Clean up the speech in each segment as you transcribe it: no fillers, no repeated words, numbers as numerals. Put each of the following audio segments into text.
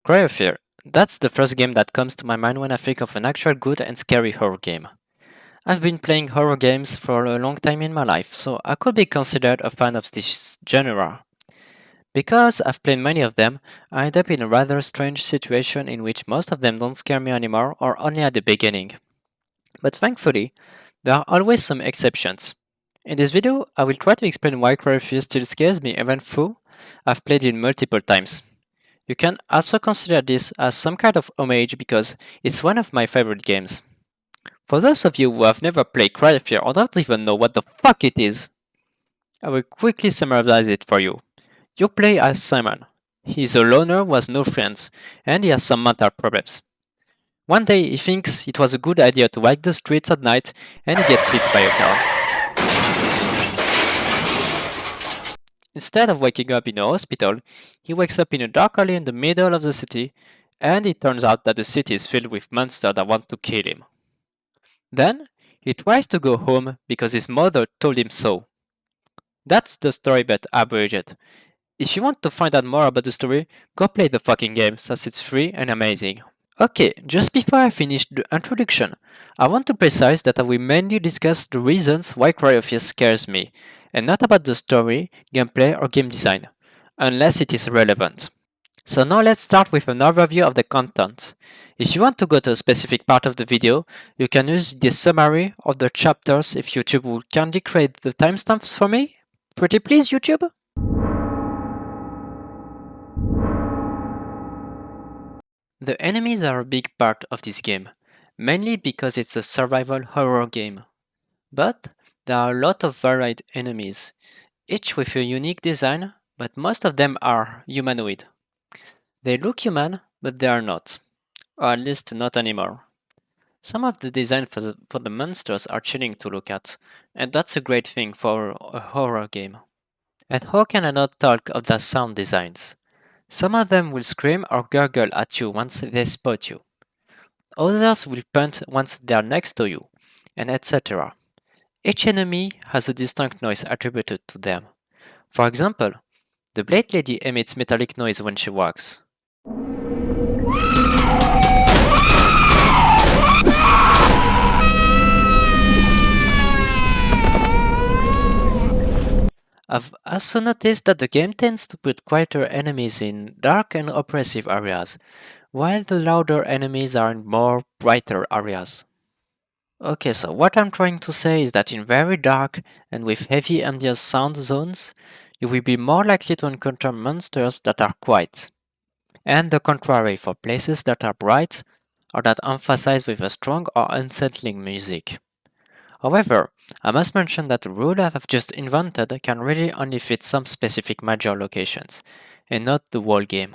Cry of Fear. That's the first game that comes to my mind when I think of an actual good and scary horror game. I've been playing horror games for a long time in my life, so I could be considered a fan of this genre. Because I've played many of them, I end up in a rather strange situation in which most of them don't scare me anymore or only at the beginning. But thankfully, there are always some exceptions. In this video, I will try to explain why Cry of Fear still scares me even though I've played it multiple times. You can also consider this as some kind of homage because it's one of my favorite games. For those of you who have never played Cry of Fear or don't even know what the fuck it is, I will quickly summarize it for you. You play as Simon. He's a loner who has no friends, and he has some mental problems. One day he thinks it was a good idea to walk the streets at night and he gets hit by a car. Instead of waking up in a hospital, he wakes up in a dark alley in the middle of the city, and it turns out that the city is filled with monsters that want to kill him. Then, he tries to go home because his mother told him so. That's the story but abridged. If you want to find out more about the story, go play the fucking game since it's free and amazing. Okay, just before I finish the introduction, I want to precise that I will mainly discuss the reasons why Cry of Fear scares me, and not about the story, gameplay, or game design, unless it is relevant. So now let's start with an overview of the content. If you want to go to a specific part of the video, you can use the summary of the chapters if YouTube will kindly create the timestamps for me. Pretty please, YouTube? The enemies are a big part of this game, mainly because it's a survival horror game. But there are a lot of varied enemies, each with a unique design, but most of them are humanoid. They look human, but they are not, or at least not anymore. Some of the design for the monsters are chilling to look at, and that's a great thing for a horror game. And how can I not talk of the sound designs? Some of them will scream or gurgle at you once they spot you. Others will punt once they are next to you, and etc. Each enemy has a distinct noise attributed to them. For example, the Blade Lady emits metallic noise when she walks. I've also noticed that the game tends to put quieter enemies in dark and oppressive areas, while the louder enemies are in more brighter areas. Okay, so what I'm trying to say is that in very dark and with heavy ambient sound zones, you will be more likely to encounter monsters that are quiet, and the contrary for places that are bright or that emphasize with a strong or unsettling music. However, I must mention that the rule I have just invented can really only fit some specific major locations, and not the whole game.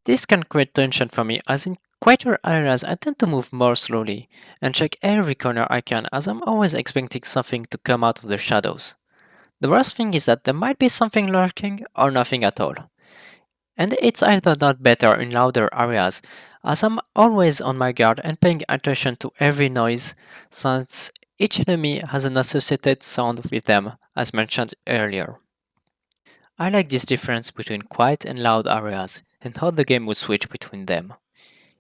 This can create tension for me as in quieter areas I tend to move more slowly and check every corner I can as I'm always expecting something to come out of the shadows. The worst thing is that there might be something lurking or nothing at all. And it's either not better in louder areas as I'm always on my guard and paying attention to every noise since each enemy has an associated sound with them as mentioned earlier. I like this difference between quiet and loud areas and how the game would switch between them.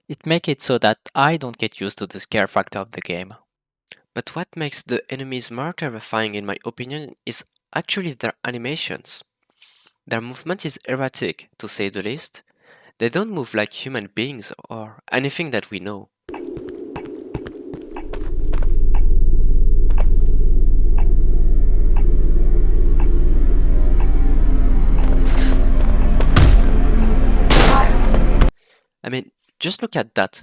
It makes it so that I don't get used to the scare factor of the game. But what makes the enemies more terrifying in my opinion is actually their animations. Their movement is erratic, to say the least, They don't move like human beings or anything that we know. I mean, just look at that.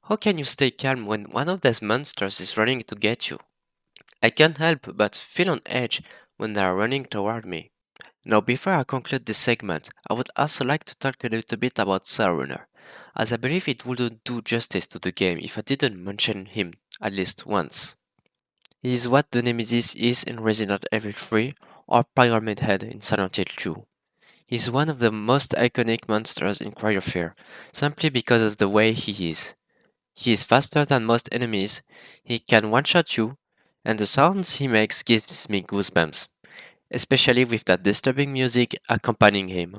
How can you stay calm when one of those monsters is running to get you? I can't help but feel on edge when they are running toward me. Now, before I conclude this segment, I would also like to talk a little bit about Sarunner, as I believe it wouldn't do justice to the game if I didn't mention him at least once. He is what the Nemesis is in Resident Evil 3 or Pyramid Head in Silent Hill 2. He is one of the most iconic monsters in Cry of Fear, simply because of the way he is. He is faster than most enemies, he can one-shot you, and the sounds he makes gives me goosebumps, especially with that disturbing music accompanying him.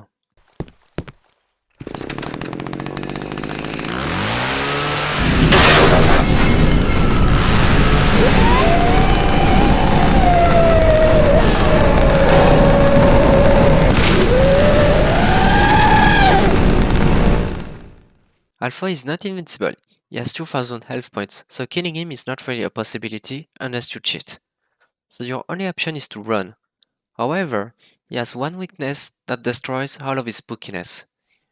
Alpha is not invincible. He has 2000 health points, so killing him is not really a possibility unless you cheat. So your only option is to run. However, he has one weakness that destroys all of his spookiness.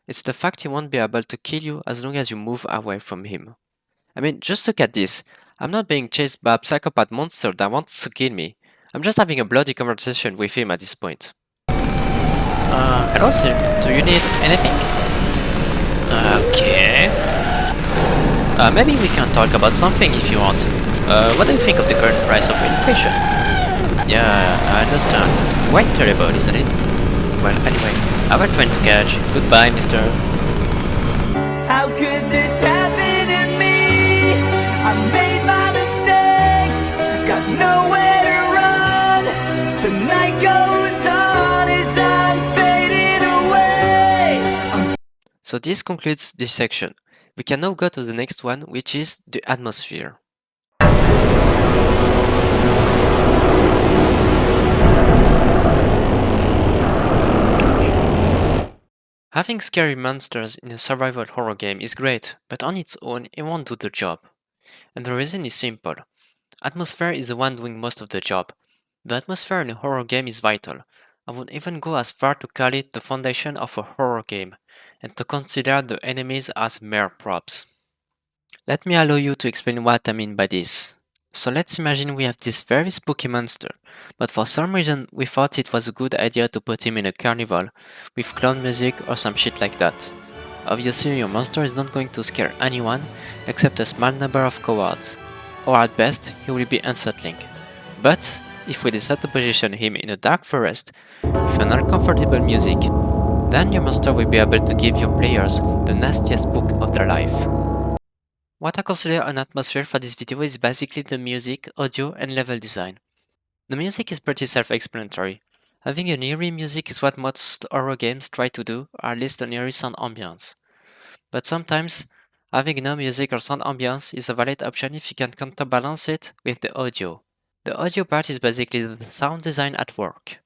It's the fact he won't be able to kill you as long as you move away from him. I mean, just look at this. I'm not being chased by a psychopath monster that wants to kill me. I'm just having a bloody conversation with him at this point. Hello sir, do you need anything? Okay. Maybe we can talk about something if you want. What do you think of the current price of inflation? Yeah, I understand. It's quite terrible, isn't it? Well, anyway, I have a train to catch. Goodbye, mister. How could this happen to me? I made my mistakes, got nowhere to run. The night goes on as I'm fading away. So this concludes this section. We can now go to the next one, which is the atmosphere. Having scary monsters in a survival horror game is great, but on its own it won't do the job. And the reason is simple. Atmosphere is the one doing most of the job. The atmosphere in a horror game is vital. I would even go as far to call it the foundation of a horror game, and to consider the enemies as mere props. Let me allow you to explain what I mean by this. So let's imagine we have this very spooky monster, but for some reason we thought it was a good idea to put him in a carnival, with clown music or some shit like that. Obviously your monster is not going to scare anyone, except a small number of cowards, or at best he will be unsettling. But if we decide to position him in a dark forest, with an uncomfortable music, then your monster will be able to give your players the nastiest spook of their life. What I consider an atmosphere for this video is basically the music, audio, and level design. The music is pretty self-explanatory. Having an eerie music is what most horror games try to do, or at least an eerie sound ambience. But sometimes, having no music or sound ambience is a valid option if you can counterbalance it with the audio. The audio part is basically the sound design at work.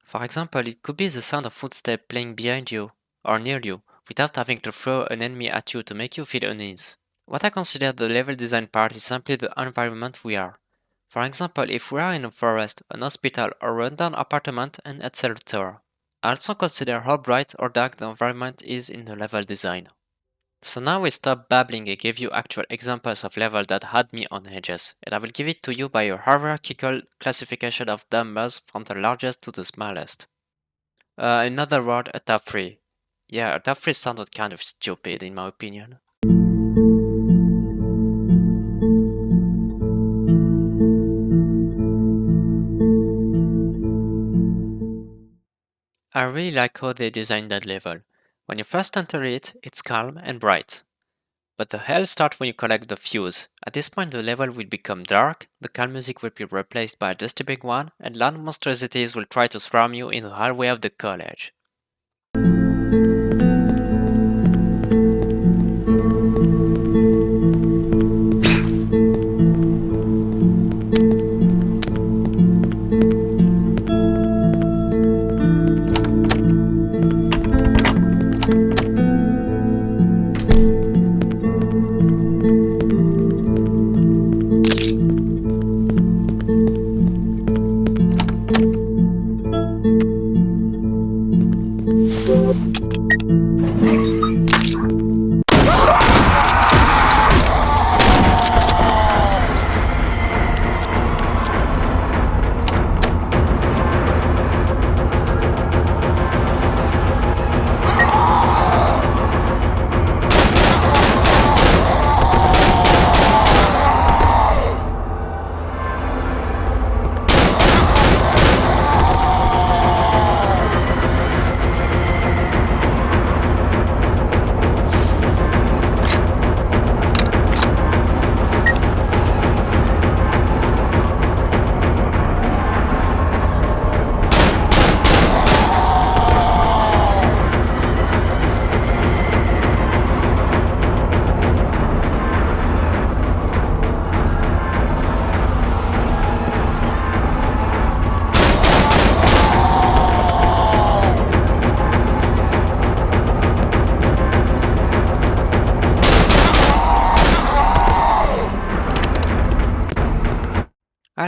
For example, it could be the sound of footsteps playing behind you or near you, without having to throw an enemy at you to make you feel unease. What I consider the level design part is simply the environment we are. For example, if we are in a forest, an hospital, or a rundown apartment, and etc. I also consider how bright or dark the environment is in the level design. So now we stop babbling and give you actual examples of levels that had me on edges, and I will give it to you by a hierarchical classification of numbers from the largest to the smallest. In other words, a top 3. Yeah, a top 3 sounded kind of stupid in my opinion. I really like how they designed that level. When you first enter it, it's calm and bright. But the hell starts when you collect the fuse. At this point the level will become dark, the calm music will be replaced by a disturbing one, and loud monstrosities will try to swarm you in the hallway of the college.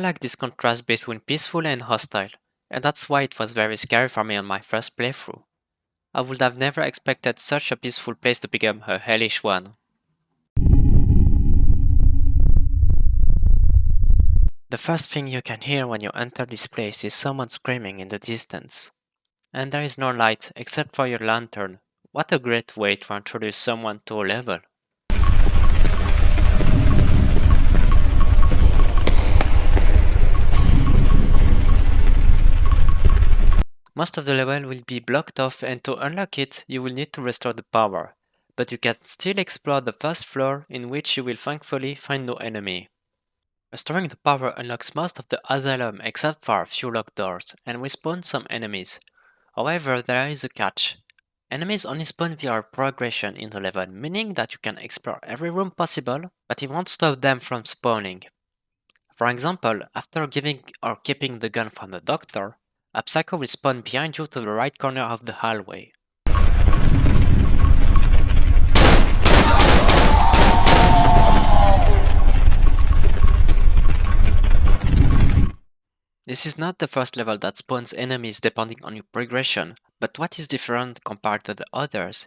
like this contrast between peaceful and hostile, and that's why it was very scary for me on my first playthrough. I would have never expected such a peaceful place to become a hellish one. The first thing you can hear when you enter this place is someone screaming in the distance. And there is no light except for your lantern. What a great way to introduce someone to a level. Most of the level will be blocked off, and to unlock it you will need to restore the power. But you can still explore the first floor, in which you will thankfully find no enemy. Restoring the power unlocks most of the asylum except for a few locked doors, and will spawn some enemies. However, there is a catch. Enemies only spawn via progression in the level, meaning that you can explore every room possible, but it won't stop them from spawning. For example, after giving or keeping the gun from the doctor, a psycho will spawn behind you to the right corner of the hallway. This is not the first level that spawns enemies depending on your progression, but what is different compared to the others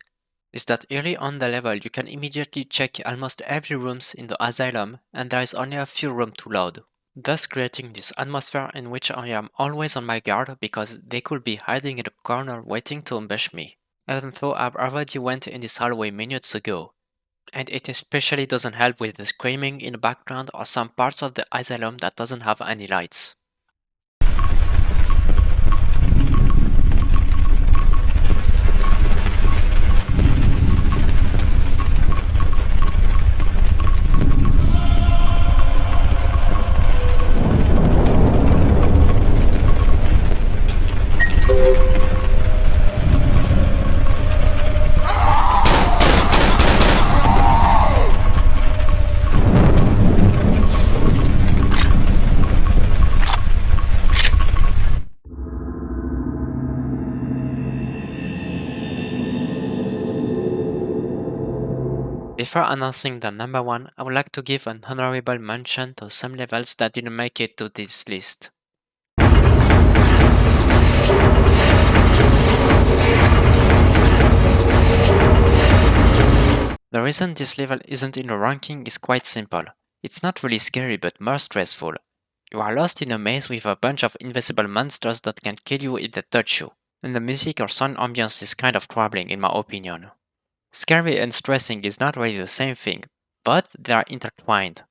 is that early on the level you can immediately check almost every rooms in the asylum, and there is only a few rooms to load, thus creating this atmosphere in which I am always on my guard because they could be hiding in a corner waiting to ambush me, even though I've already went in this hallway minutes ago. And it especially doesn't help with the screaming in the background or some parts of the asylum that doesn't have any lights. Before announcing the number one, I would like to give an honorable mention to some levels that didn't make it to this list. The reason this level isn't in the ranking is quite simple. It's not really scary but more stressful. You are lost in a maze with a bunch of invisible monsters that can kill you if they touch you, and the music or sound ambience is kind of troubling in my opinion. Scary and stressing is not really the same thing, but they are intertwined.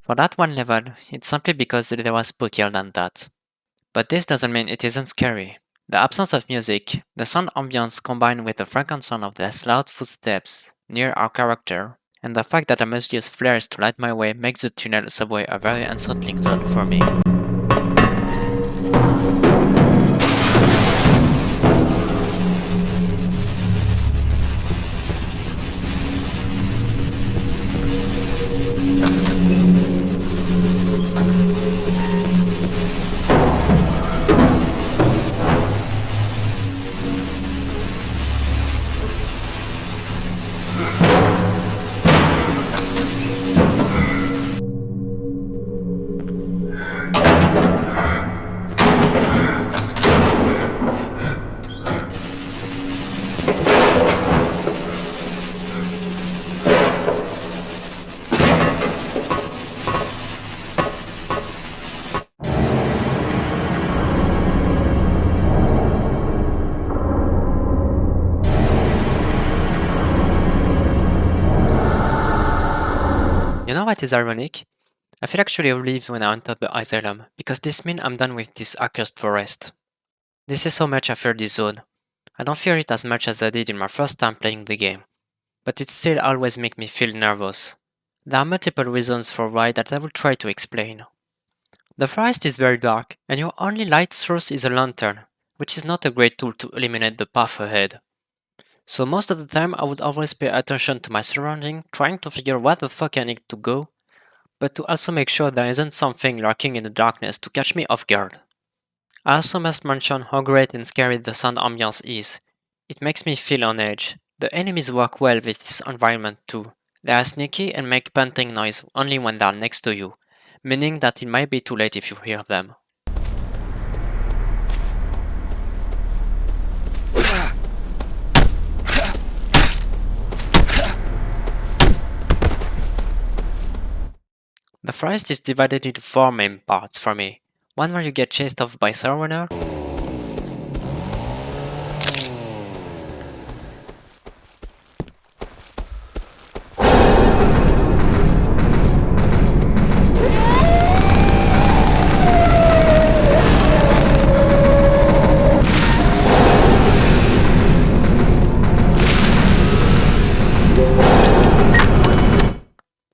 For that one level, it's simply because they were spookier than that. But this doesn't mean it isn't scary. The absence of music, the sound ambience combined with the frequent sound of the loud footsteps near our character, and the fact that I must use flares to light my way makes the tunnel subway a very unsettling zone for me. You know what is ironic? I feel actually relieved when I entered the asylum, because this means I'm done with this accursed forest. This is how much I fear this zone. I don't fear it as much as I did in my first time playing the game, but it still always makes me feel nervous. There are multiple reasons for why that I will try to explain. The forest is very dark, and your only light source is a lantern, which is not a great tool to illuminate the path ahead. So most of the time I would always pay attention to my surroundings, trying to figure where the fuck I need to go, but to also make sure there isn't something lurking in the darkness to catch me off guard. I also must mention how great and scary the sound ambience is. It makes me feel on edge. The enemies work well with this environment too. They are sneaky and make panting noise only when they are next to you, meaning that it might be too late if you hear them. The forest is divided into 4 main parts for me. One where you get chased off by Sarwaner,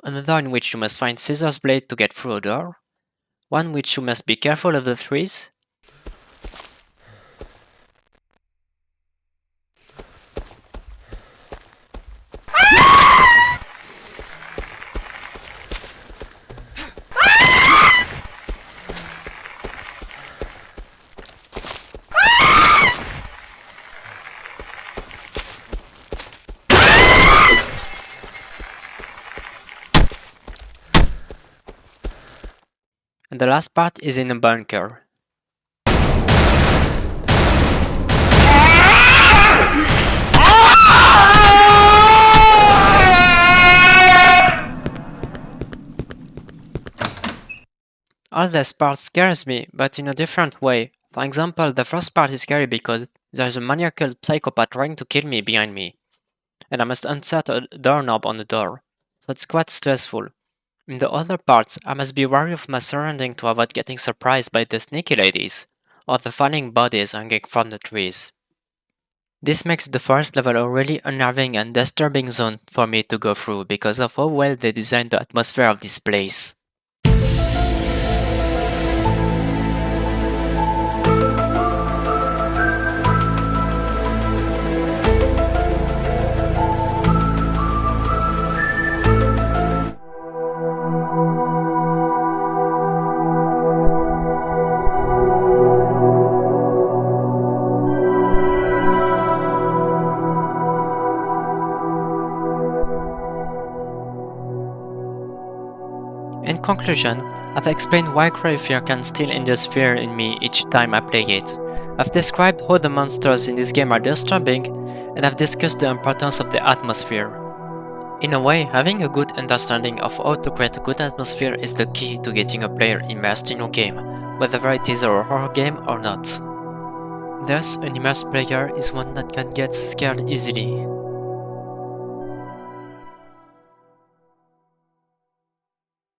another in which you must find Scissors Blade to get through a door, one which you must be careful of the trees, and the last part is in a bunker. All this part scares me, but in a different way. For example, the first part is scary because there's a maniacal psychopath trying to kill me behind me, and I must insert a doorknob on the door, so it's quite stressful. In the other parts, I must be wary of my surroundings to avoid getting surprised by the sneaky ladies, or the falling bodies hanging from the trees. This makes the forest level a really unnerving and disturbing zone for me to go through because of how well they designed the atmosphere of this place. In conclusion, I've explained why Cry Fear can still induce fear in me each time I play it. I've described how the monsters in this game are disturbing, and I've discussed the importance of the atmosphere. In a way, having a good understanding of how to create a good atmosphere is the key to getting a player immersed in your game, whether it is a horror game or not. Thus, an immersed player is one that can get scared easily.